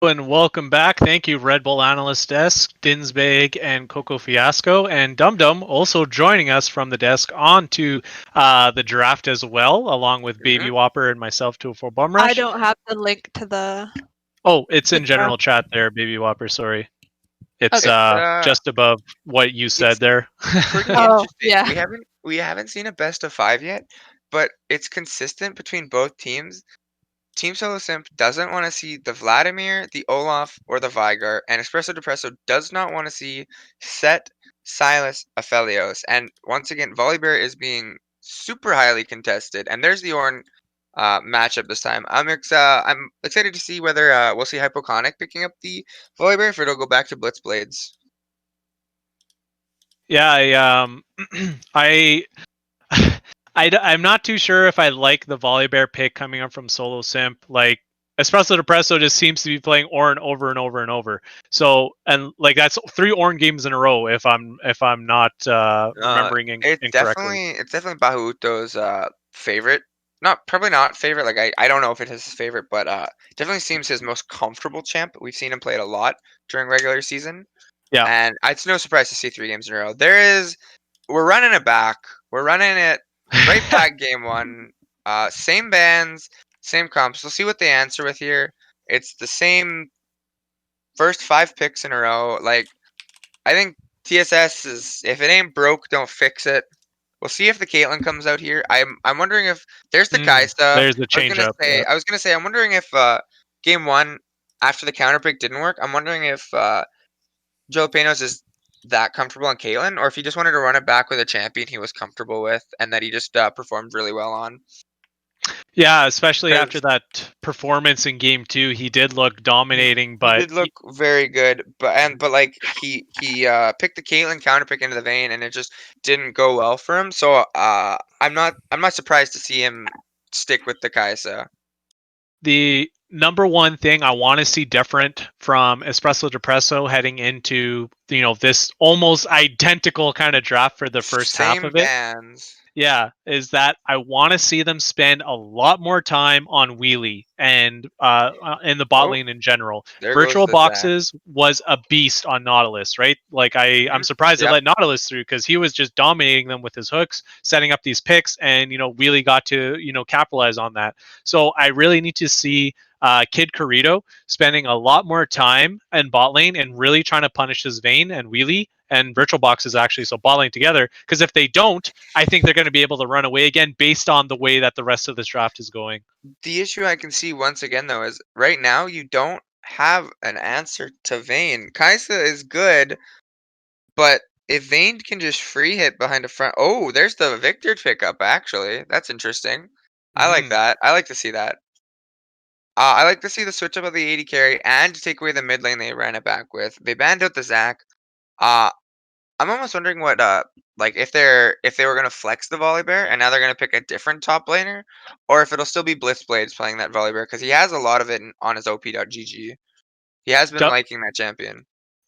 And welcome back. Thank you, Red Bull Analyst Desk, Dinsbag, and Coco Fiasco, and Dum Dum also joining us from the desk on to the draft as well, along with Baby Whopper and myself, 204 Bum I Rush. don't have the link to the. Oh, it's in the general draft. chat there, Baby Whopper. Sorry. It's Okay. just above what you said It's there. pretty Oh, interesting. yeah. We haven't seen a best of 5 yet, but it's consistent between both teams. Team Solo Simp doesn't want to see the Vladimir, the Olaf, or the Vigar, and Espresso Depresso does not want to see Set, Silas, Aphelios. And once again, Volibear is being super highly contested, and there's the Ornn matchup this time. I'm excited to see whether we'll see Hypoconic picking up the Volibear, if it'll go back to Blitzblades. Yeah, I I'm not too sure if I like the Volibear pick coming up from Solo Simp. Like Espresso Depresso just seems to be playing Ornn over and over and over. So and like that's 3 Ornn games in a row if I'm not remembering It's incorrectly. definitely Bahuto's favorite. Probably not favorite. Like I don't know if it is his favorite, but definitely seems his most comfortable champ. We've seen him play it a lot during regular season, Yeah. and it's no surprise to see 3 games in a row. We're running it back. We're running it right back game one. Same bands, same comps. We'll see what they answer with here. It's the same first 5 picks in a row. Like I think TSS is, if it ain't broke, don't fix it. We'll see if the Caitlyn comes out here. I'm wondering if there's the Kaisa. There's the change up. Yeah. I was gonna say I'm wondering if game one after the counter pick didn't work. I'm wondering if Jalapenos is that comfortable on Caitlyn, or if he just wanted to run it back with a champion he was comfortable with and that he just performed really well on. Yeah, especially after 'Cause that performance in game 2, he did look dominating, he but did look very good, but like he picked the Caitlyn counter pick into the vein, and it just didn't go well for him. So I'm not surprised to see him stick with the Kaisa. the number one thing I want to see different from Espresso Depresso heading into this almost identical kind of draft for the first half Same of it, bands. yeah, is that I want to see them spend a lot more time on wheelie and in the bot Oh, lane in general. there goes Virtual the Zac. boxes was a beast on Nautilus, right? Like I'm surprised they Yep. let Nautilus through because he was just dominating them with his hooks, setting up these picks, and wheelie got to capitalize on that. So I really need to see Kid Corrido spending a lot more time in bot lane and really trying to punish his Vayne and wheelie and virtual boxes actually, so bot lane together, because if they don't, I think they're going to be able to run away again based on the way that the rest of this draft is going. The issue I can see once again though is right now you don't have an answer to Vayne. Kaisa is good, but if Vayne can just free hit behind a front, oh, there's the Victor pickup. Actually, that's interesting. I like Mm-hmm. that. I like to see that. I like to see the switch up of the 80 carry and to take away the mid lane they ran it back with. They banned out the Zac. Uh, I'm almost wondering what like if they were gonna flex the Volibear and now they're gonna pick a different top laner, or if it'll still be Blitzblades playing that Volibear because he has a lot of it on his op.gg. He has been liking that champion.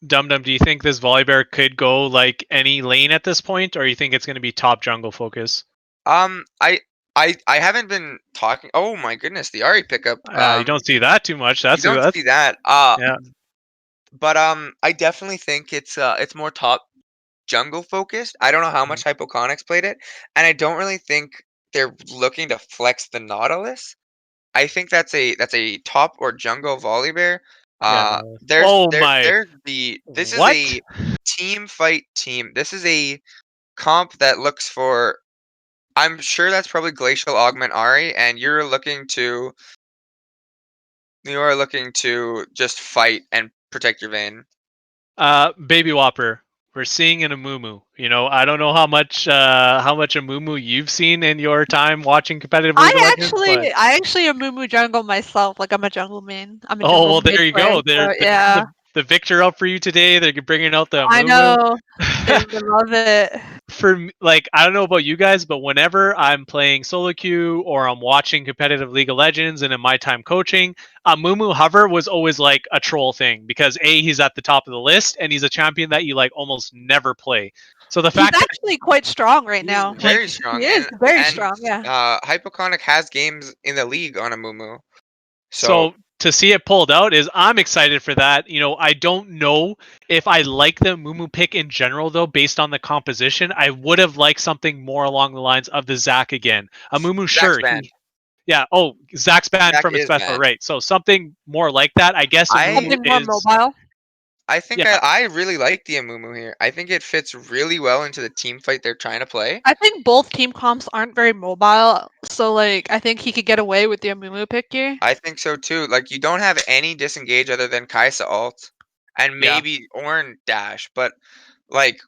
Dum Dum, do you think this Volibear could go like any lane at this point, or you think it's going to be top jungle focus? Um, I I haven't been talking. Oh my goodness, the Ari pickup. You don't see that too much. You don't That's see that. yeah. But I definitely think it's more top jungle focused. I don't know how much Hypoconics played it, and I don't really think they're looking to flex the Nautilus. I think that's a top or jungle Volibear. Yeah. No. There's Oh there my! there's the this is What? a team fight team. This is a comp that looks for. I'm sure that's probably Glacial Augment Ari, and you are looking to just fight and protect your vein. Baby Whopper. We're seeing an Amumu. I don't know how much Amumu you've seen in your time watching competitive League of Legends, but I actually am Mumu jungle myself. Like I'm a jungle main. I'm a oh jungle well, mid there you player. go. They're Yeah, the Victor up for you today. They're bringing out the I Amumu. know. They love it. For me, like I don't know about you guys, but whenever I'm playing solo queue or I'm watching competitive League of Legends and in my time coaching, Mumu Hover was always like a troll thing because he's at the top of the list and he's a champion that you like almost never play. So the He's fact that actually quite strong right He's now. Like very strong, he is and very and strong. Yeah. Hypoconic has games in the league on a Mumu. so So to see it pulled out is I'm excited for that. You know, I don't know if I like the Mumu pick in general though, based on the composition. I would have liked something more along the lines of the Zach again. A Mumu, Zach's sure. banned. Yeah. Oh, Zach's banned Zach from is Espresso, banned. right? So something more like that. I guess a I Mumu Something more is. mobile. I think Yeah. I really like the Amumu here. I think it fits really well into the team fight they're trying to play. I think both team comps aren't very mobile, so like I think he could get away with the Amumu pick here. I think so too. Like you don't have any disengage other than Kaisa ult and Yeah. maybe Ornn dash, but like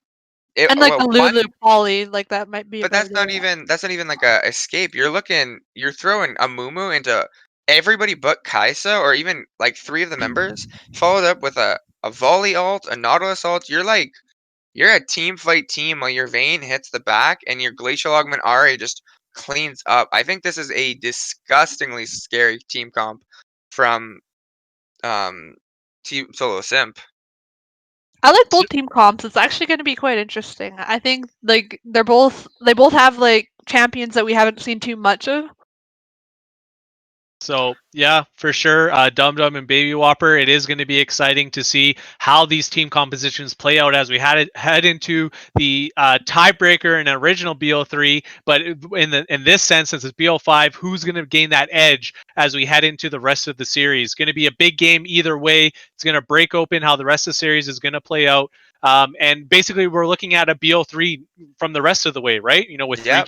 it And like well the Lulu one poly, like that might be but about it. that's not even like a escape. You're throwing a Mumu into everybody but Kaisa or even like three of the members, followed up with a volley ult, a Nautilus ult. You're a team fight team while your Vayne hits the back and your Glacial Augment Ari just cleans up. I think this is a disgustingly scary team comp from um Team Solo Simp. I like both team comps. It's actually going to be quite interesting. I think like they both have like champions that we haven't seen too much of. So yeah, for sure. Dum Dum and Baby Whopper. It is going to be exciting to see how these team compositions play out as we head into the tiebreaker in original BO3. But in this sense, since it's BO5, who's going to gain that edge as we head into the rest of the series? Going to be a big game either way. It's going to break open how the rest of the series is going to play out. And basically, we're looking at a BO3 from the rest of the way, right? You know, with Yep.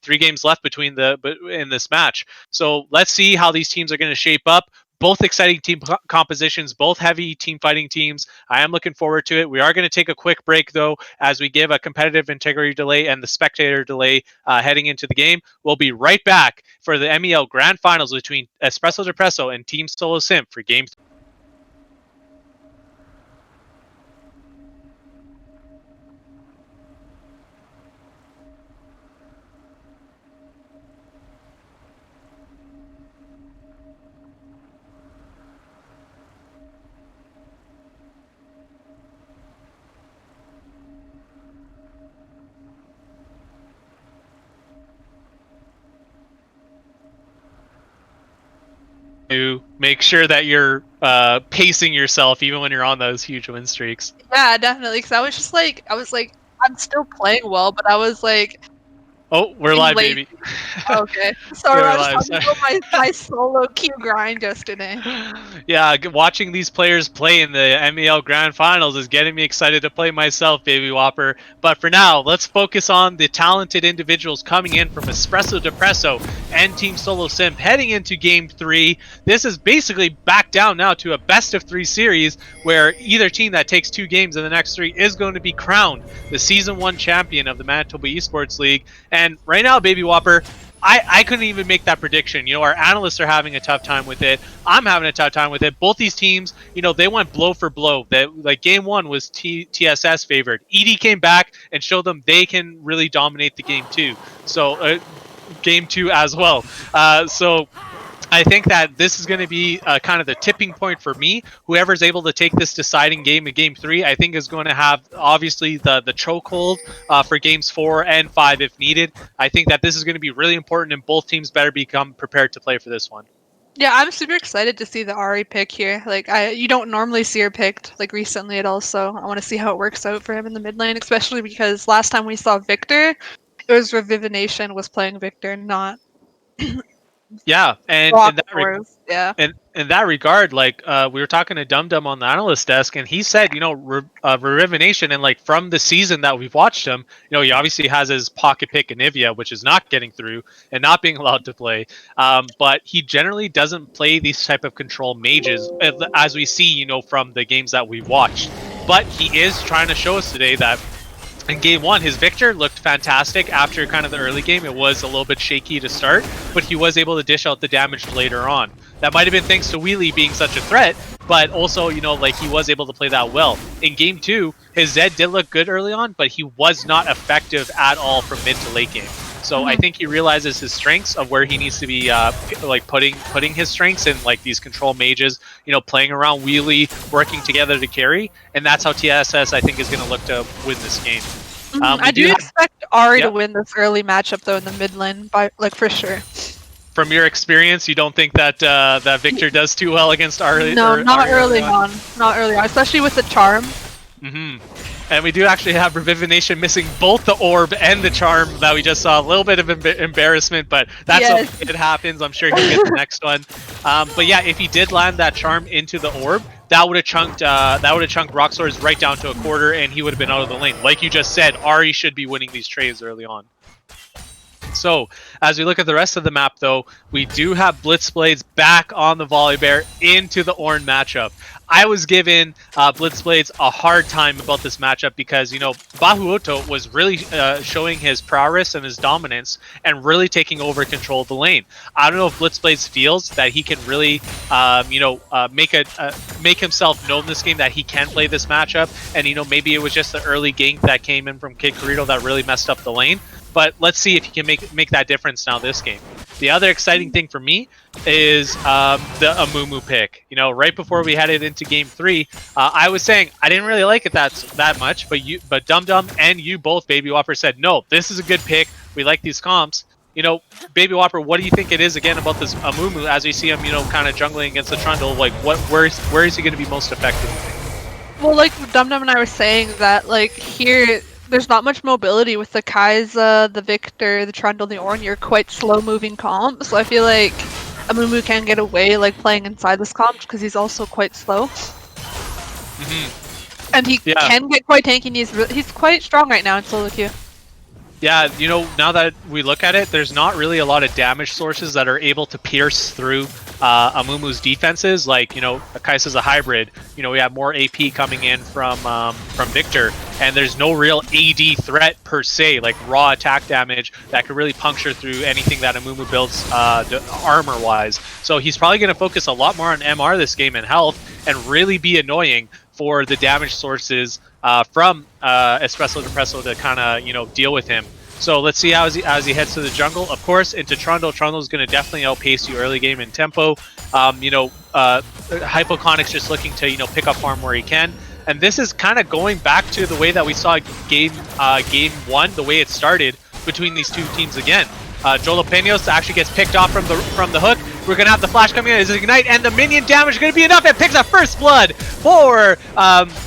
three games left between in this match. So let's see how these teams are going to shape up. Both exciting team compositions, both heavy team fighting teams. I am looking forward to it. We are going to take a quick break, though, as we give a competitive integrity delay and the spectator delay heading into the game. We'll be right back for the MEL Grand Finals between Espresso Depresso and Team Solo Simp for Game 3. To make sure that you're pacing yourself even when you're on those huge win streaks. Yeah, definitely. Because I was like, I'm still playing well, but I was like, Oh, we're being live, lazy. baby. Okay, sorry, We're I was live. talking about my solo queue grind yesterday. Yeah, watching these players play in the MEL Grand Finals is getting me excited to play myself, Baby Whopper. But for now, let's focus on the talented individuals coming in from Espresso Depresso and Team Solo Simp heading into Game 3. This is basically back down now to a best-of-3 series where either team that takes 2 games in the next 3 is going to be crowned the Season 1 champion of the Manitoba Esports League. And right now, Baby Whopper, I couldn't even make that prediction. You know, our analysts are having a tough time with it. I'm having a tough time with it. Both these teams, you know, they went blow for blow. That like game 1 was TSS favored. ED came back and showed them they can really dominate the game 2. So game 2 as well. So I think that this is going to be kind of the tipping point for me. Whoever's able to take this deciding game in Game 3, I think is going to have, obviously, the chokehold for Games 4 and 5 if needed. I think that this is going to be really important, and both teams better become prepared to play for this one. Yeah, I'm super excited to see the Ari pick here. Like, you don't normally see her picked like recently at all, so I want to see how it works out for him in the mid lane, especially because last time we saw Victor, it was Revivination was playing Victor, not Yeah, and Brock yeah. in that regard, like we were talking to Dum Dum on the analyst desk, and he said, you know, Revivination, and like from the season that we've watched him, you know, he obviously has his pocket pick Anivia, which is not getting through and not being allowed to play. But he generally doesn't play these type of control mages, as we see, you know, from the games that we've watched. But he is trying to show us today that in game 1, his Victor looked fantastic. After kind of the early game, it was a little bit shaky to start, but he was able to dish out the damage later on. That might have been thanks to Wheelie being such a threat, but also, you know, like he was able to play that well. In game 2, his Zed did look good early on, but he was not effective at all from mid to late game. So I think he realizes his strengths of where he needs to be like putting his strengths in, like these control mages, you know, playing around Wheelie, working together to carry, and that's how TSS I think is going to look to win this game. I do expect Ari to win this early matchup though in the mid lane, by like for sure. from your experience, you don't think that that Victor does too well against Ari? No, not early on? not early on, especially with the charm. And we do actually have Revivination missing both the orb and the charm that we just saw. A little bit of embarrassment, but that's Yes. okay. It happens. I'm sure he'll get the next one. But yeah, if he did land that charm into the orb, that would have chunked Roxor's right down to a quarter, and he would have been out of the lane. Like you just said, Ari should be winning these trades early on. So, as we look at the rest of the map, though, we do have Blitzblades back on the Volibear into the Ornn matchup. I was giving Blitzblades a hard time about this matchup because, you know, Bahuoto was really showing his prowess and his dominance and really taking over control of the lane. I don't know if Blitzblades feels that he can really, make himself known this game, that he can play this matchup. And, you know, maybe it was just the early gank that came in from Kid Corito that really messed up the lane. But let's see if he can make that difference now this game. The other exciting thing for me is the Amumu pick. You know, right before we headed into Game 3, I was saying I didn't really like it that much, but Dum Dum and you both, Baby Whopper, said no, this is a good pick. We like these comps. You know, Baby Whopper, what do you think it is again about this Amumu as we see him, you know, kind of jungling against the Trundle? Like, where is he going to be most effective? Well, like Dum Dum and I were saying that, like, here there's not much mobility with the Kai'Sa, the Victor, the Trundle, the Ornn. You're quite slow-moving comp, so I feel like Amumu can get away, like, playing inside this comp because he's also quite slow. And he can get quite tanky, and he's quite strong right now in solo queue. Yeah, you know, now that we look at it, there's not really a lot of damage sources that are able to pierce through Amumu's defenses. Like, you know, Kai'Sa's a hybrid. You know, we have more AP coming in from Victor, and there's no real AD threat per se, like raw attack damage that could really puncture through anything that Amumu builds armor-wise. So he's probably going to focus a lot more on MR this game and health, and really be annoying for the damage sources from Espresso Depresso to kind of, you know, deal with him. So let's see how as he heads to the jungle. Of course, into Trundle. Trundle's going to definitely outpace you early game in tempo. Hypoconic's just looking to, you know, pick up farm where he can. And this is kind of going back to the way that we saw game 1, the way it started between these two teams again. Jalapenos actually gets picked off from the hook. We're going to have the flash coming in as Ignite, and the minion damage is going to be enough. It picks up first blood for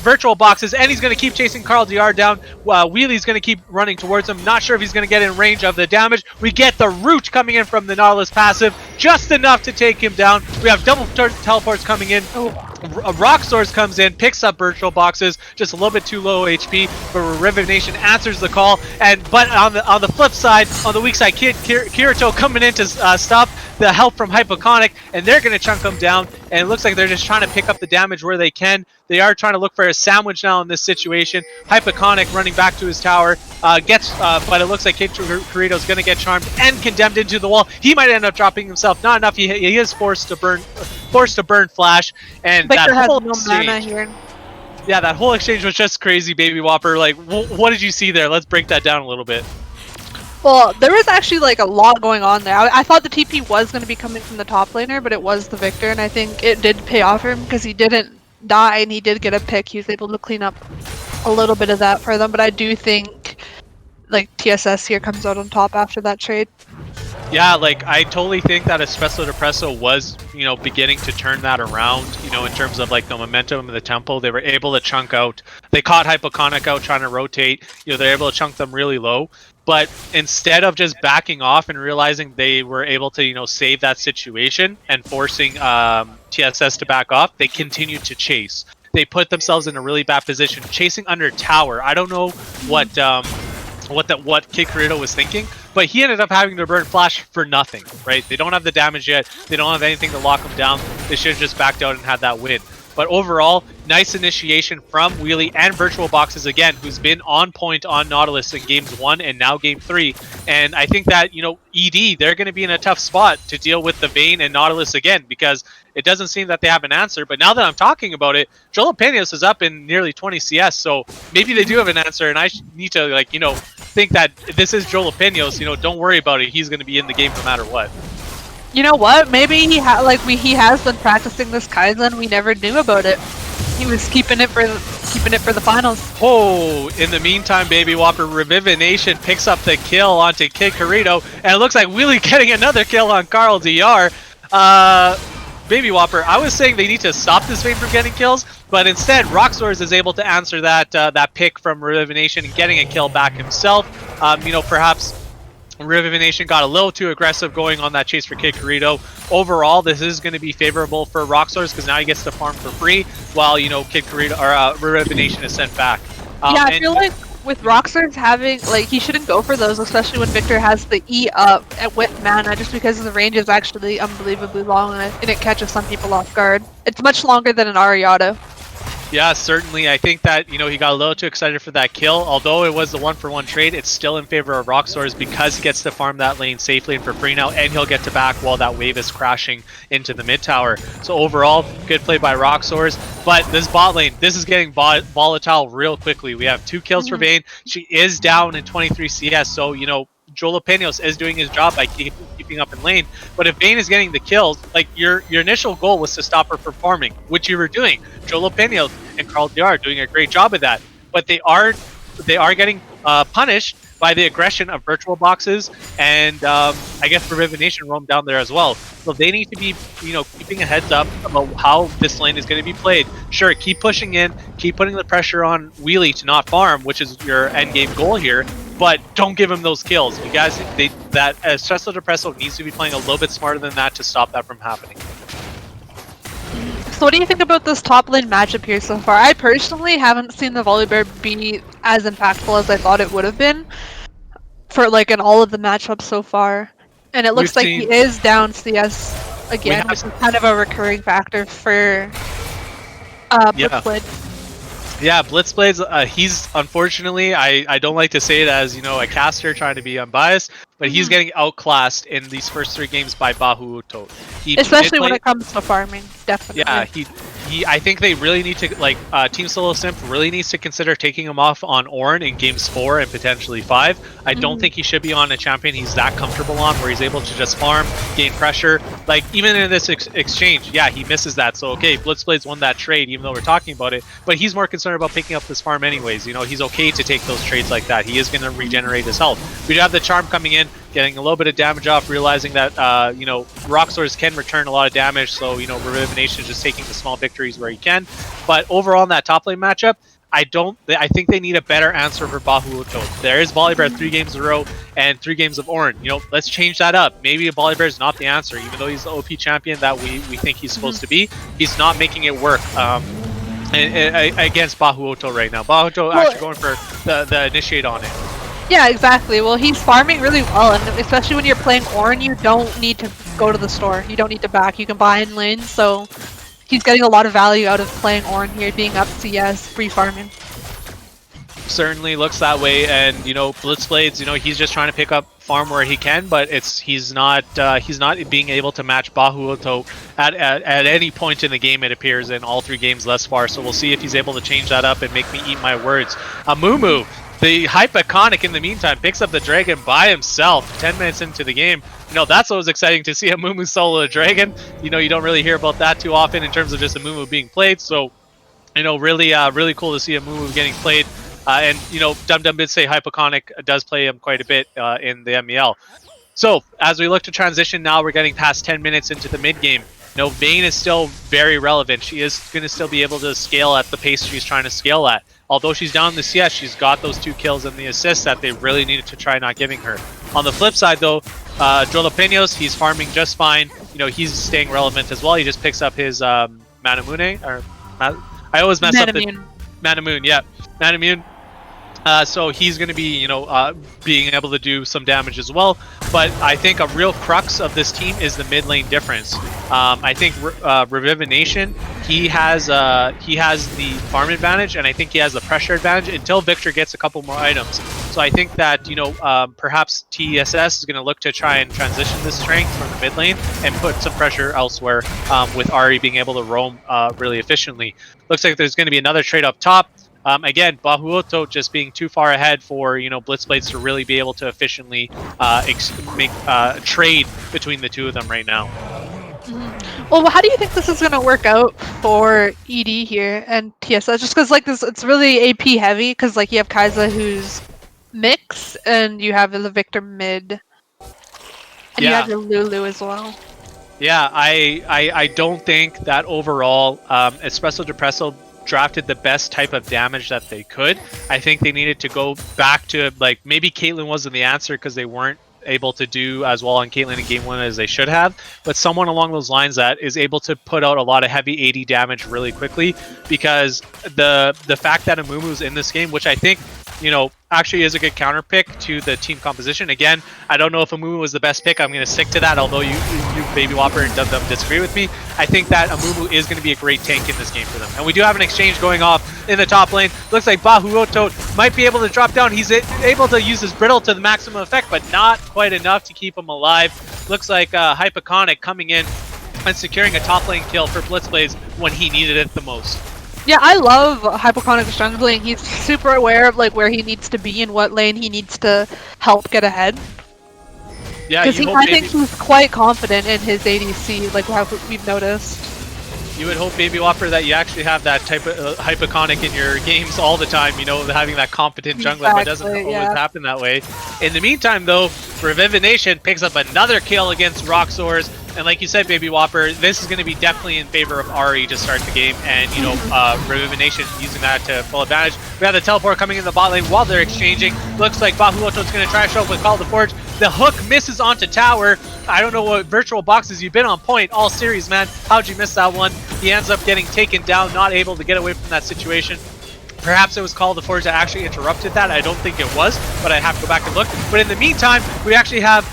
Virtual Boxes, and he's going to keep chasing Carl DR down. Wheelie's going to keep running towards him. Not sure if he's going to get in range of the damage. We get the Root coming in from the Nautilus passive, just enough to take him down. We have double teleports coming in. Rock Source comes in, picks up Virtual Boxes, just a little bit too low HP, but Revivination answers the call. But on the flip side, on the weak side, Kirito coming in to stop the help from Hypoconic, and they're going to chunk them down, and it looks like they're just trying to pick up the damage where they can. They are trying to look for a sandwich now in this situation. Hypoconic running back to his tower, but it looks like Kid Corito's going to get charmed and condemned into the wall. He might end up dropping himself. Not enough. He is forced to burn Flash, and Victor that whole has no mana here. Yeah, that whole exchange was just crazy, Baby Whopper. Like, what did you see there? Let's break that down a little bit. Well, there was actually like a lot going on there. I thought the TP was going to be coming from the top laner, but it was the Victor, and I think it did pay off for him because he didn't die and he did get a pick. He was able to clean up a little bit of that for them, but I do think like TSS here comes out on top after that trade. Yeah, like I totally think that Espresso Depresso was, you know, beginning to turn that around, you know, in terms of like the momentum of the tempo. They were able to chunk out. They caught Hypoconic out trying to rotate. You know, they're able to chunk them really low. But instead of just backing off and realizing they were able to, you know, save that situation and forcing TSS to back off, they continued to chase. They put themselves in a really bad position, chasing under tower. I don't know what Kid Corito was thinking, but he ended up having to burn Flash for nothing, right? They don't have the damage yet. They don't have anything to lock him down. They should have just backed out and had that win. But overall, nice initiation from Wheelie and Virtual Boxes again, who's been on point on Nautilus in games 1 and now game 3. And I think that, you know, ED, they're going to be in a tough spot to deal with the Vayne and Nautilus again, because it doesn't seem that they have an answer. But now that I'm talking about it, Jalapenos is up in nearly 20 CS, so maybe they do have an answer, and I need to, like, you know, think that this is Jalapenos, you know, don't worry about it. He's going to be in the game no matter what. You know what? Maybe he has been practicing this Kaizen. We never knew about it. He was keeping keeping it for the finals. Oh, in the meantime, Baby Whopper Revivination picks up the kill onto Kid Carito, and it looks like Wheelie getting another kill on Carl DR. Baby Whopper, I was saying they need to stop this Vayne from getting kills, but instead, Roxors is able to answer that that pick from Revivination and getting a kill back himself. You know, perhaps Revivination got a little too aggressive going on that chase for Kid Carito. Overall, this is going to be favorable for Roxors because now he gets to farm for free, while, you know, Kid Carito or Revivination is sent back. Yeah, I feel like with Roxors having, like, he shouldn't go for those, especially when Victor has the E up with mana, just because the range is actually unbelievably long and it catches some people off guard. It's much longer than an Ariado. Yeah, certainly. I think that, you know, he got a little too excited for that kill. Although it was the 1-for-1 trade, it's still in favor of Roxors because he gets to farm that lane safely and for free now, and he'll get to back while that wave is crashing into the mid tower. So overall, good play by Roxors. But this bot lane, this is getting volatile real quickly. We have 2 kills for Vayne. She is down in 23 CS, so, you know, Jalapenos is doing his job by keeping up in lane. But if Vayne is getting the kills, like your initial goal was to stop her from farming, which you were doing. Jalapenos and Carl DR are doing a great job of that. But they are getting punished by the aggression of virtual boxes and I guess Revivination roam down there as well. So they need to be, you know, keeping a heads up about how this lane is going to be played. Sure, keep pushing in, keep putting the pressure on Wheelie to not farm, which is your end game goal here. But don't give him those kills. You guys, that Espresso Depresso needs to be playing a little bit smarter than that to stop that from happening. So what do you think about this top lane matchup here so far? I personally haven't seen the Volibear be as impactful as I thought it would have been for, like, in all of the matchups so far. And it looks like he is down CS again, which is kind of a recurring factor for Blitzblade. Yeah, Blitzblade's, he's unfortunately, I don't like to say it as, you know, a caster trying to be unbiased, but he's getting outclassed in these first 3 games by Bahuto. Especially when it comes to farming, definitely. Yeah, I think they really need to, like, Team Solo Simp really needs to consider taking him off on Ornn in games 4 and potentially 5. I don't think he should be on a champion he's that comfortable on, where he's able to just farm, gain pressure. Like, even in this exchange, yeah, he misses that. So, okay, Blitzblade's won that trade, even though we're talking about it, but he's more concerned about picking up this farm anyways. You know, he's okay to take those trades like that. He is going to regenerate his health. We do have the Charm coming in, getting a little bit of damage off, realizing that, you know, Roxors can return a lot of damage, so, you know, Revivination is just taking the small victories where he can. But overall in that top lane matchup, I think they need a better answer for Bahuto. There is Volibear 3 games in a row and 3 games of Ornn. You know, let's change that up. Maybe Volibear is not the answer, even though he's the OP champion that we think he's supposed to be. He's not making it work against Bahuto right now. Bahuto actually going for the initiate on it. Yeah, exactly. Well, he's farming really well, and especially when you're playing Ornn, you don't need to go to the store. You don't need to back. You can buy in lane, so he's getting a lot of value out of playing Ornn here, being up CS, free farming. Certainly looks that way, and, you know, Blitzblades, you know, he's just trying to pick up farm where he can, but he's not being able to match Bahuto at any point in the game, it appears, in all 3 games thus far. So we'll see if he's able to change that up and make me eat my words. Amumu, the hype iconic, in the meantime, picks up the dragon by himself 10 minutes into the game. You know, that's what was exciting to see Amumu solo a dragon. You know, you don't really hear about that too often in terms of just Amumu being played. So, you know, really cool to see Amumu getting played. And, you know, Dum Dum did say Hypoconic does play him quite a bit in the MEL. So, as we look to transition now, we're getting past 10 minutes into the mid-game. You know, Vayne is still very relevant. She is going to still be able to scale at the pace she's trying to scale at. Although she's down in the CS, she's got those 2 kills and the assists that they really needed to try not giving her. On the flip side, though, Jalapenos, he's farming just fine. You know, he's staying relevant as well. He just picks up his Manamune, or I always mess up the Manamune, yeah, Manamune. So he's going to be, you know, being able to do some damage as well. But I think a real crux of this team is the mid lane difference. I think Revivination, he has the farm advantage, and I think he has the pressure advantage until Victor gets a couple more items. So I think that, you know, perhaps TSS is going to look to try and transition this strength from the mid lane and put some pressure elsewhere, with Ari being able to roam really efficiently. Looks like there's going to be another trade up top. Again, Bahuto just being too far ahead for, you know, Blitzblades to really be able to efficiently make trade between the 2 of them right now. Well, how do you think this is gonna work out for ED here and TSS? Just because like this, it's really AP heavy. Because like you have Kaiza who's mix, and you have the Victor mid, and you have Yeah. your Lulu as well. Yeah, I don't think that overall Espresso Depresso drafted the best type of damage that they could. I think they needed to go back to, like, maybe Caitlyn wasn't the answer because they weren't able to do as well on Caitlyn in game 1 as they should have, but someone along those lines that is able to put out a lot of heavy 80 damage really quickly, because the fact that Amumu's in this game, which I think, you know, actually is a good counter pick to the team composition. Again, I don't know if Amumu was the best pick. I'm going to stick to that, although you Baby Whopper and Dum Dum disagree with me. I think that Amumu is going to be a great tank in this game for them. And we do have an exchange going off in the top lane. Looks like Bahuoto might be able to drop down. He's able to use his brittle to the maximum effect, but not quite enough to keep him alive. Looks like Hypoconic coming in and securing a top lane kill for Blitzblaze when he needed it the most. Yeah, I love Hypoconic jungling. He's super aware of like where he needs to be and what lane he needs to help get ahead. Yeah, Because I think he's quite confident in his ADC, like how we've noticed. You would hope, Baby Whopper, that you actually have that type of Hypoconic in your games all the time, you know, having that competent jungler, but it doesn't always happen that way. In the meantime, though, Revivination picks up another kill against Roxors, and like you said, Baby Whopper, this is going to be definitely in favor of Ari to start the game, and, you know, Revivination using that to full advantage. We have the teleport coming in the bot lane while they're exchanging. Looks like Bahuoto's going to try to show up with Call of the Forge. The hook misses onto tower. I don't know what virtual boxes you've been on point all series, man. How'd you miss that one? He ends up getting taken down, not able to get away from that situation. Perhaps it was Call of the Forge that actually interrupted that. I don't think it was, but I'd have to go back and look. But in the meantime, we actually have,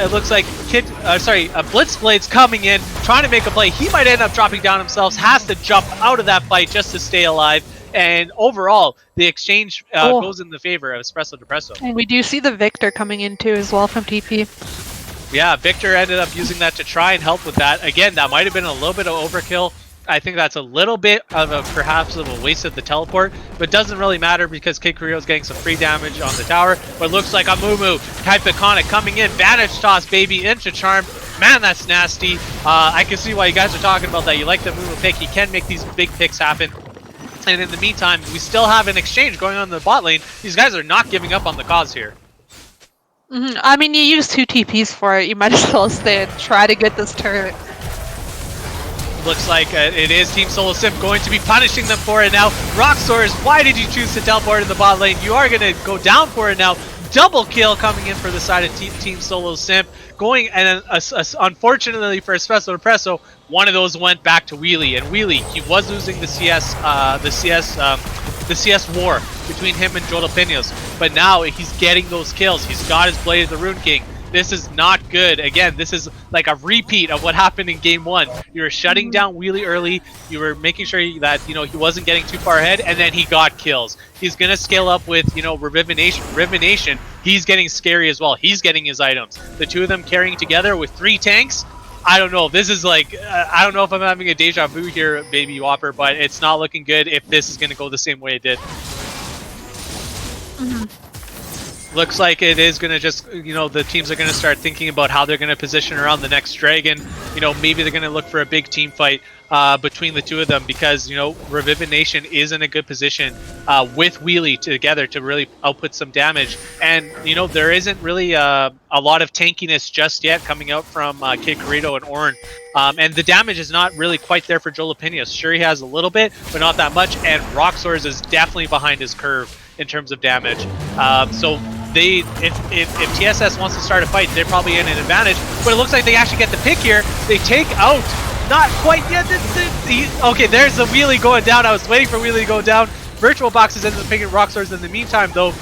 it looks like Blitzblades coming in, trying to make a play. He might end up dropping down himself, has to jump out of that fight just to stay alive. And overall, the exchange goes in the favor of Espresso Depresso. And we do see the Victor coming in too as well from TP. Yeah, Victor ended up using that to try and help with that. Again, that might have been a little bit of overkill. I think that's a little bit of perhaps of a waste of the teleport, but doesn't really matter because Kid Carrillo's getting some free damage on the tower. But it looks like Amumu, Hypoconic coming in, Vanish Toss, baby, into Charm. Man, that's nasty. I can see why you guys are talking about that. You like the Amumu pick. He can make these big picks happen. And in the meantime, we still have an exchange going on in the bot lane. These guys are not giving up on the cause here. I mean, you use 2 TPs for it. You might as well stay and try to get this turret. Looks like it is Team Solo Simp going to be punishing them for it now. Roxors, why did you choose to teleport in the bot lane? You are going to go down for it now. Double kill coming in for the side of Team Solo Simp. Going, and unfortunately for Espresso Depresso, one of those went back to Wheelie. And Wheelie, he was losing the CS war between him and Jalapenos. But now he's getting those kills. He's got his Blade of the Rune King. This is not good. Again, this is like a repeat of what happened in game 1. You were shutting down Wheelie early. You were making sure that, you know, he wasn't getting too far ahead, and then he got kills. He's going to scale up with, you know, Revivination. He's getting scary as well. He's getting his items. The two of them carrying together with 3 tanks. I don't know. This is like, I don't know if I'm having a deja vu here, Baby Whopper, but it's not looking good if this is going to go the same way it did. Looks like it is going to just, you know, the teams are going to start thinking about how they're going to position around the next dragon. You know, maybe they're going to look for a big team fight between the two of them because, you know, Revivination is in a good position with Wheelie together to really output some damage. And, you know, there isn't really a lot of tankiness just yet coming out from Kid Carrillo and Ornn. And the damage is not really quite there for Jalapenos. Sure, he has a little bit, but not that much. And Roxors is definitely behind his curve in terms of damage. So if TSS wants to start a fight, they're probably in an advantage. But it looks like they actually get the pick here. They take out, not quite yet. Okay, there's the Wheelie going down. I was waiting for Wheelie to go down. Virtual Boxes ends up picking Roxors in the meantime, though.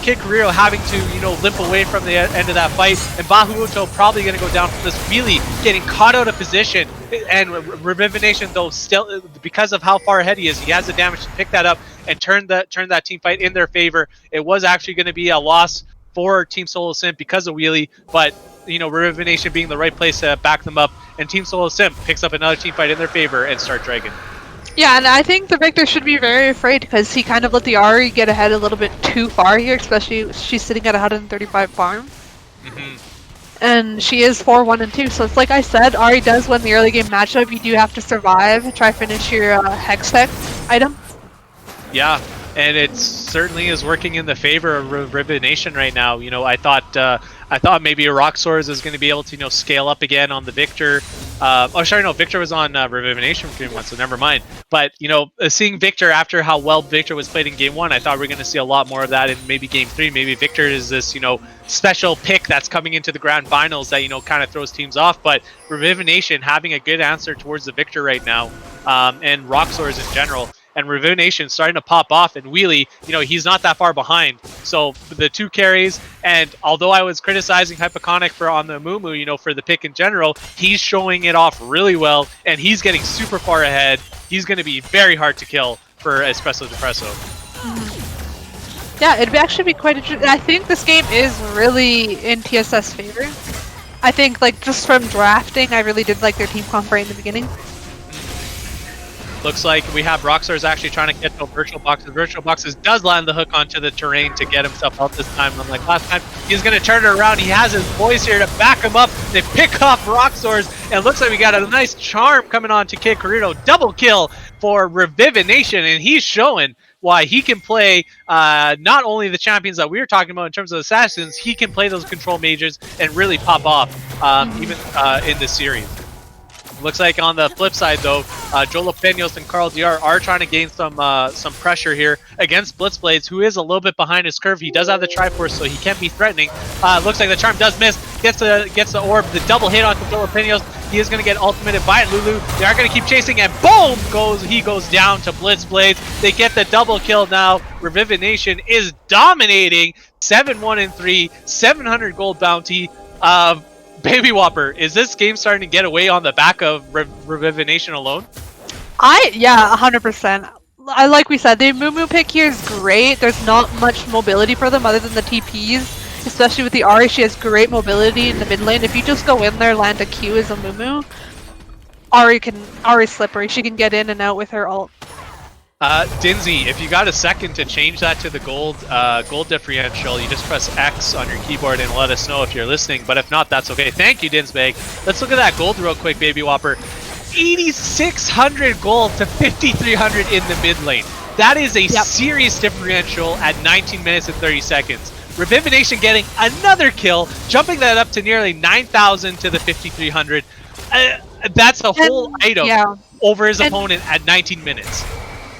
Kid Carrillo having to, you know, limp away from the end of that fight, and Bahuoto probably going to go down from this. Wheelie getting caught out of position, and Revivination, though, still, because of how far ahead he is, he has the damage to pick that up and turn that team fight in their favor. It was actually going to be a loss for Team Solo Simp because of Wheelie, but, you know, Revivination being the right place to back them up, and Team Solo Simp picks up another team fight in their favor and start Dragon. Yeah, and I think the Victor should be very afraid because he kind of let the Ari get ahead a little bit too far here, especially she's sitting at 135 farm. and she is 4-1-2. So it's like I said, Ari does win the early game matchup. You do have to survive, try finish your Hex Tech item. Yeah, and it certainly is working in the favor of Ribbon Nation right now. You know, I thought maybe Roxors is going to be able to, you know, scale up again on the Victor. Oh, sorry, no, Victor was on Ribbon Nation for game 1, so never mind. But, you know, seeing Victor after how well Victor was played in game 1, I thought we were going to see a lot more of that in maybe game 3. Maybe Victor is this, you know, special pick that's coming into the grand finals that, you know, kind of throws teams off. But Ribbon Nation having a good answer towards the Victor right now, and Roxors in general. And Nation starting to pop off, and Wheelie, you know, he's not that far behind. So the 2 carries, and although I was criticizing Hypoconic for on the Mumu, you know, for the pick in general, he's showing it off really well, and he's getting super far ahead. He's going to be very hard to kill for Espresso Depresso. Yeah, it'd actually be quite interesting. I think this game is really in TSS favor. I think, like, just from drafting, I really did like their team comp right in the beginning. Looks like we have Roxars actually trying to get no Virtual Boxes. Virtual Boxes does land the hook onto the terrain to get himself out this time. Unlike last time, he's going to turn it around. He has his boys here to back him up. They pick off Roxars, and it looks like we got a nice charm coming on to Kid Corrito. Double kill for Nation, and he's showing why he can play not only the champions that we were talking about in terms of assassins, he can play those control mages and really pop off even in this series. Looks like on the flip side, though, Jolopeños and Carl DR are trying to gain some pressure here against Blitzblades, who is a little bit behind his curve. He does have the Triforce, so he can be threatening. Looks like the charm does miss. Gets the orb. The double hit onto Jolopeños. He is going to get ultimated by Lulu. They are going to keep chasing, and boom! He goes down to Blitzblades. They get the double kill now. Nation is dominating. 7-1-3, 700 gold bounty. Baby Whopper, is this game starting to get away on the back of Nation alone? Yeah, 100%. Like we said, the Mumu pick here is great. There's not much mobility for them other than the TPs, especially with the Ari. She has great mobility in the mid lane. If you just go in there, land a Q as a Mumu, Ari's slippery. She can get in and out with her ult. Dinzy, if you got a second to change that to the gold differential, you just press X on your keyboard and let us know if you're listening. But if not, that's okay. Thank you, Dinsbag. Let's look at that gold real quick, Baby Whopper. 8,600 gold to 5,300 in the mid lane. That is a serious differential at 19 minutes and 30 seconds. Nation getting another kill, jumping that up to nearly 9,000 to the 5,300. That's a whole item over his opponent at 19 minutes.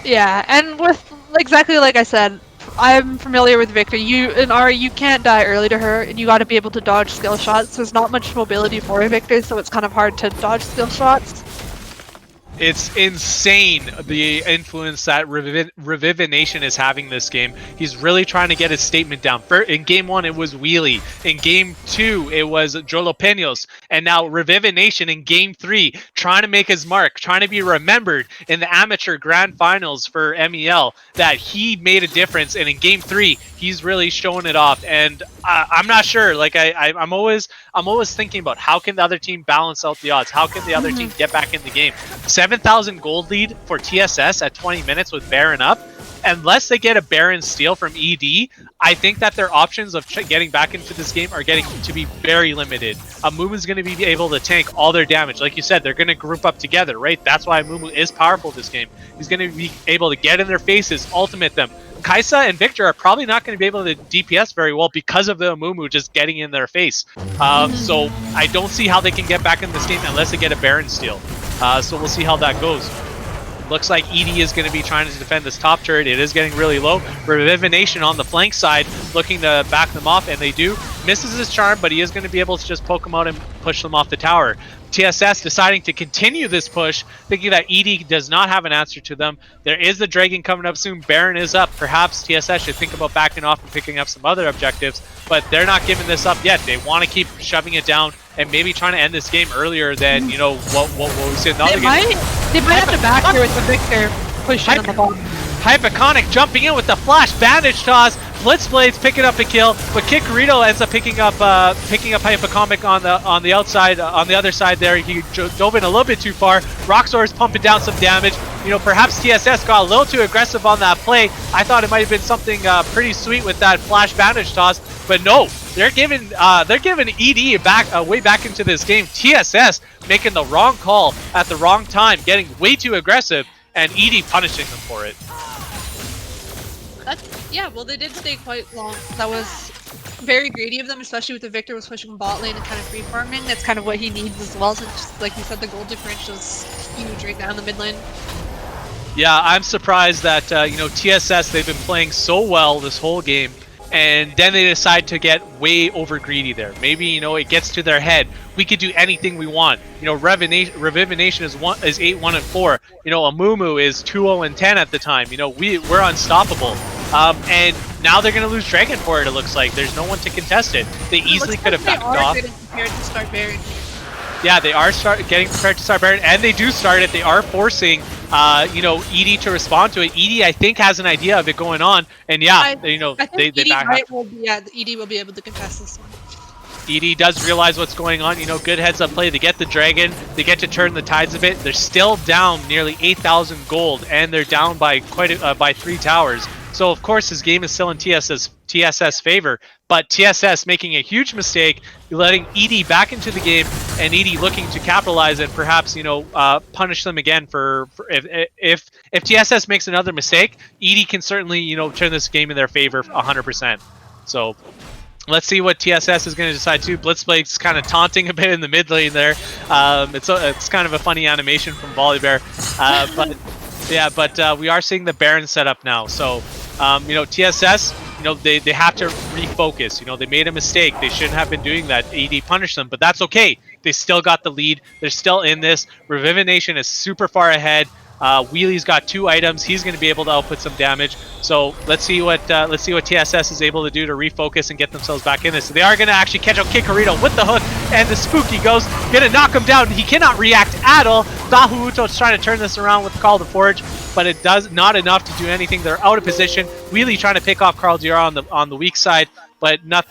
Yeah, and with exactly like I said, I'm familiar with Victor. And Ari, you can't die early to her, and you got to be able to dodge skill shots. There's not much mobility for Victor, so it's kind of hard to dodge skill shots. It's insane the influence that Nation is having this game. He's really trying to get his statement down. In game 1, it was Wheelie. In game 2, it was Jolopeños. And now Nation in game 3, trying to make his mark, trying to be remembered in the amateur grand finals for MEL, that he made a difference. And in game 3, he's really showing it off. And I'm not sure. Like I'm always thinking about how can the other team balance out the odds? How can the other team get back in the game? 7,000 gold lead for TSS at 20 minutes with Baron up. Unless they get a Baron steal from ED, I think that their options of getting back into this game are getting to be very limited. Mumu's going to be able to tank all their damage. Like you said, they're going to group up together, right? That's why Mumu is powerful this game. He's going to be able to get in their faces, ultimate them. Kaisa and Victor are probably not going to be able to DPS very well because of the Mumu just getting in their face. So I don't see how they can get back in this game unless they get a Baron steal. So we'll see how that goes. Looks like ED is going to be trying to defend this top turret. It is getting really low. Nation on the flank side looking to back them off, and they do. Misses his charm, but he is going to be able to just poke them out and push them off the tower. TSS deciding to continue this push, thinking that ED does not have an answer to them. There is the Dragon coming up soon. Baron is up. Perhaps TSS should think about backing off and picking up some other objectives, but they're not giving this up yet. They want to keep shoving it down and maybe trying to end this game earlier than, you know, what we said in the other game. They might have to back here with the Victor pushing on the ball. Hypoconic jumping in with the flash bandage toss. Blitzblades picking up a kill, but Kid Corrito ends up picking up Hypoconic on the outside, on the other side there. He dove in a little bit too far. Roxor is pumping down some damage. You know, perhaps TSS got a little too aggressive on that play. I thought it might have been something pretty sweet with that flash bandage toss, But no, they're giving ED back way back into this game. TSS making the wrong call at the wrong time, getting way too aggressive, and ED punishing them for it. Yeah, well, they did stay quite long. That was very greedy of them, especially with the Victor was pushing bot lane and kind of free farming. That's kind of what he needs as well. So just, like you said, the gold differential is huge right now in the mid lane. Yeah, I'm surprised that TSS, they've been playing so well this whole game, and then they decide to get way over greedy there. Maybe it gets to their head. We could do anything we want. Revivination is 8-1-4. Amumu is 2-0-10 at the time. We're unstoppable. And now they're gonna lose Dragon for it. It looks like there's no one to contest it. They easily could have backed off. Getting prepared to start Baron. Yeah, they are getting prepared to start Baron, and they do start it. They are forcing, ED to respond to it. ED, I think, has an idea of it going on, and yeah, I think they back up. ED will be able to contest this one. ED does realize what's going on. Good heads up play. They get the Dragon. They get to turn the tides a bit. They're still down nearly 8,000 gold, and they're down by by 3 towers. So of course his game is still in TSS favor, but TSS making a huge mistake, letting ED back into the game, and ED looking to capitalize and perhaps punish them again for if TSS makes another mistake, ED can certainly turn this game in their favor 100%. So let's see what TSS is going to decide to. Blitzblade's kind of taunting a bit in the mid lane there. It's kind of a funny animation from Volibear, but. Yeah, but we are seeing the Baron setup now. So, TSS, they have to refocus. They made a mistake. They shouldn't have been doing that. AD punished them, but that's okay. They still got the lead. They're still in this. Revivination is super far ahead. Wheelie's got 2 items. He's going to be able to output some damage. So let's see what TSS is able to do to refocus and get themselves back in this. So they are going to actually catch out Kikarito with the hook, and the spooky ghost going to knock him down. He cannot react at all. Dahuuto's trying to turn this around with Call to Forge, but it does not enough to do anything. They're out of position. Wheelie trying to pick off Carl DR on the weak side, but not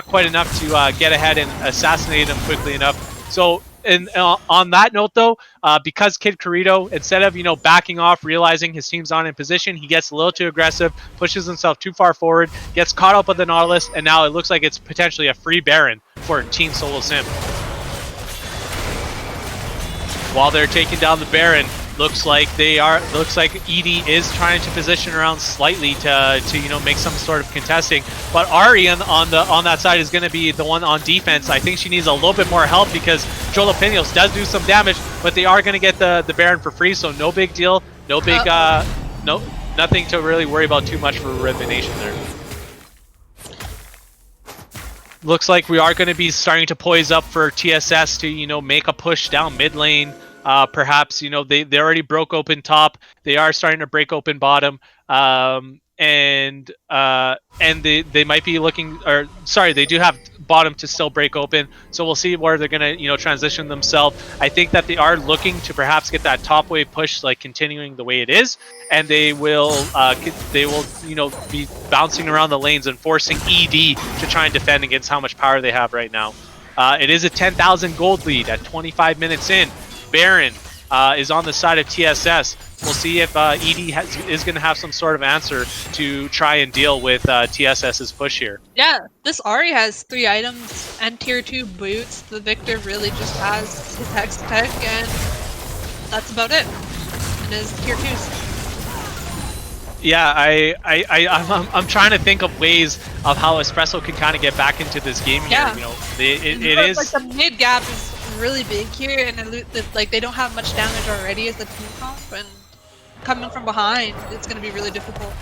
quite enough to get ahead and assassinate him quickly enough. So. And on that note, though, because Kid Corito, instead of backing off, realizing his team's not in position, he gets a little too aggressive, pushes himself too far forward, gets caught up with the Nautilus, and now it looks like it's potentially a free Baron for Team Solo Simp. While they're taking down the Baron, looks like ED is trying to position around slightly to make some sort of contesting, but Ari on that side is going to be the one on defense. I think she needs a little bit more help because Jalapenos does do some damage, but they are going to get the Baron for free, so no big deal, nothing to really worry about too much for Revination there. Looks like we are going to be starting to poise up for TSS to make a push down mid lane. Perhaps they already broke open top. They are starting to break open bottom, and they might be looking, or sorry, they do have bottom to still break open. So we'll see where they're gonna transition themselves. I think that they are looking to perhaps get that top wave push continuing the way it is, and they will be bouncing around the lanes and forcing ED to try and defend against how much power they have right now. It is a 10,000 gold lead at 25 minutes in. Baron is on the side of TSS. We'll see if ED is going to have some sort of answer to try and deal with TSS's push here. Yeah, this Ari has 3 items and tier 2 boots. The Victor really just has his Hex Tech, and that's about it. And his tier 2s. Yeah, I'm trying to think of ways of how Espresso can kind of get back into this game here. Yeah. It is like the mid gap is really big here, and they don't have much damage already as a team comp, and coming from behind, it's going to be really difficult.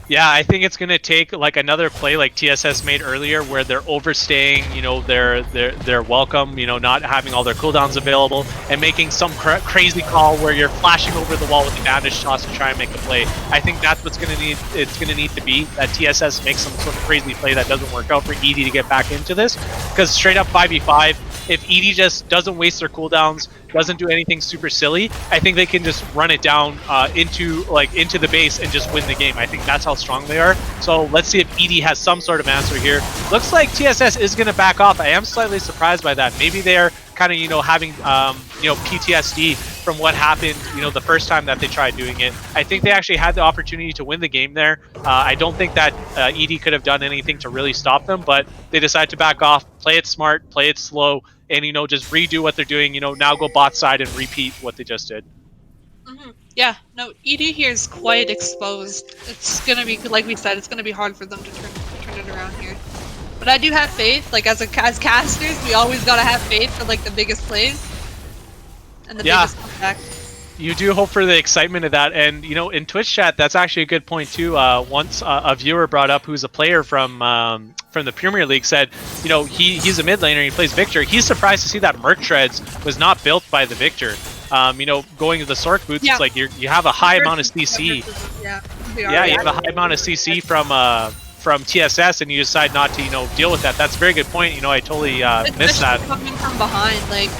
Yeah, I think it's going to take another play like TSS made earlier, where they're overstaying, their welcome, not having all their cooldowns available, and making some crazy call where you're flashing over the wall with the bandage toss to try and make a play. I think that's what's going to need. It's going to need to be that TSS makes some sort of crazy play that doesn't work out for ED to get back into this, because straight up 5v5. If ED just doesn't waste their cooldowns, doesn't do anything super silly, I think they can just run it down into the base and just win the game. I think that's how strong they are. So let's see if ED has some sort of answer here. Looks like TSS is going to back off. I am slightly surprised by that. Maybe they're kind of having PTSD from what happened, you know, the first time that they tried doing it. I think they actually had the opportunity to win the game there. I don't think that ED could have done anything to really stop them, but they decided to back off, play it smart, play it slow, and, you know, just redo what they're doing, you know, now go bot side and repeat what they just did. Yeah, no, ED here is quite exposed. It's gonna be, like we said, it's gonna be hard for them to turn it around here. But I do have faith. Like, as casters, we always gotta have faith for like the biggest plays and the biggest comeback. You do hope for the excitement of that, and you know, in Twitch chat, that's actually a good point too. Once a viewer brought up, who's a player from the Premier League, said, you know, he's a mid laner, he plays Victor. He's surprised to see that Merc Treads was not built by the Victor. You know, going to the Sork boots, it's like you have a high amount of CC. You have a high amount of CC from TSS, and you decide not to, you know, deal with that. That's a very good point. You know, I totally missed that. Coming from behind, like,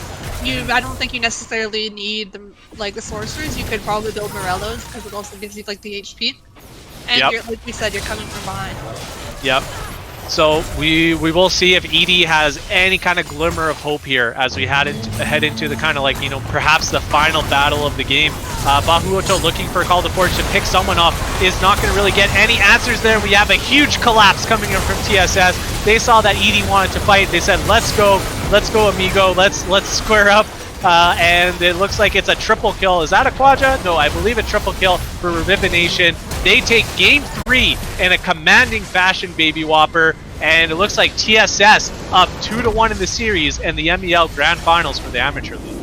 I don't think you necessarily need the sorcerers. You could probably build Morellos because it also gives you like the HP. And like we said, you're coming from behind. Yep. So we will see if ED has any kind of glimmer of hope here as we head into the kind of like, you know, perhaps the final battle of the game. Bahuoto looking for Call to Fortune to pick someone off is not going to really get any answers there. We have a huge collapse coming in from TSS. They saw that ED wanted to fight. They said, let's go amigo, let's square up. And it looks like it's a triple kill. Is that a quadra? No, I believe a triple kill for Revivination. They take game 3 in a commanding fashion, Baby Whopper. And it looks like TSS up 2-1 in the series and the MEL Grand Finals for the Amateur League.